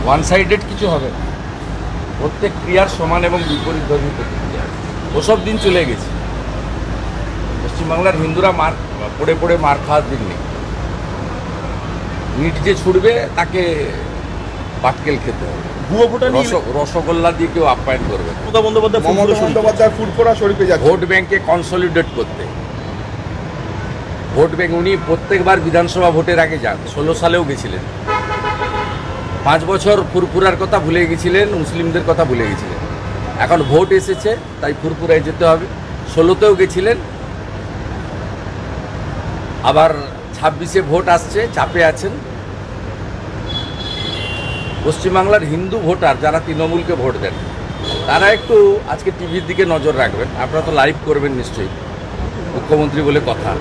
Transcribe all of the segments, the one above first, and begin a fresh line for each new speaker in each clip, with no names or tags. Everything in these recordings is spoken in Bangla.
ওয়ান সাইডেড কিছু হবে না। প্রত্যেক ক্রিয়ার সমান এবং বিপরীত ধর্মী প্রতিক্রিয়া। ওসব দিন চলে গেছে। পশ্চিমবাংলার হিন্দুরা পড়ে পড়ে মার খাওয়ার দিন নেই। ইট যে ছুটবে তাকে পাটকেল খেতে হবে। রসগোল্লা দিয়ে কেউ আপ্যায়ন করবে।
মমতা বন্দ্যোপাধ্যায় ফুরফুরা শরীফে যাচ্ছে
ভোট ব্যাংকে কনসলিডেট করতে। ভোট ব্যাংক উনি প্রত্যেকবার বিধানসভা ভোটের আগে যান। 16 সালেও গেছিলেন। 5 বছর ফুরফুরার কথা ভুলে গেছিলেন, মুসলিমদের কথা ভুলে গেছিলেন। এখন ভোট এসেছে, তাই ফুরফুরায় যেতে হবে। 16তেও গেছিলেন, আবার 26-এ ভোট আসছে, চাপে আছেন। পশ্চিমবাংলার হিন্দু ভোটার যারা তৃণমূলকে ভোট দেন, তারা একটু আজকে টিভির দিকে নজর রাখবেন। আপনারা তো লাইভ করবেন নিশ্চয়ই, মুখ্যমন্ত্রী বলে কথা।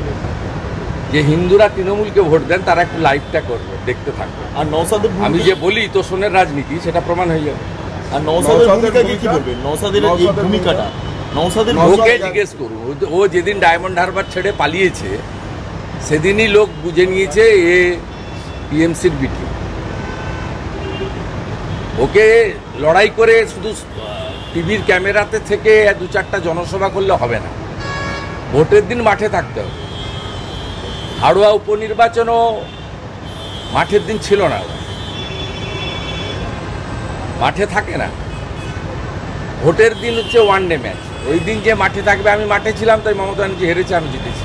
যে হিন্দুরা তৃণমূলকে ভোট দেন তারা একটু লাইভটা করবে, দেখতে থাকবে।
আর নওশাদের
আমি যে বলি তোষণের রাজনীতি, সেটা প্রমাণ হয়ে যাবে।
আর নওশাদের ভূমিকা কি বলবেন? নওশাদের এই ভূমিকাটা, নওশাদের
ওকে জিজ্ঞেস করুন। ও যেদিন ডায়মন্ড হারবার ছেড়ে পালিয়েছে, সেদিনই লোক বুঝে নিয়েছে এ টিএমসির বিটি। ওকে লড়াই করে শুধু টিভির ক্যামেরাতে থেকে 2-4টা জনসভা করলে হবে না। ভোটের দিন মাঠে থাকতে হবে। হাড়োয়া উপনির্বাচনও মাঠের দিন ছিল না, মাঠে থাকে না। ভোটের দিন হচ্ছে ওয়ান ডে ম্যাচ। ওই দিন যে মাঠে থাকবে, আমি মাঠে ছিলাম, তাই মমতা ব্যানার্জি হেরেছে, আমি জিতেছি।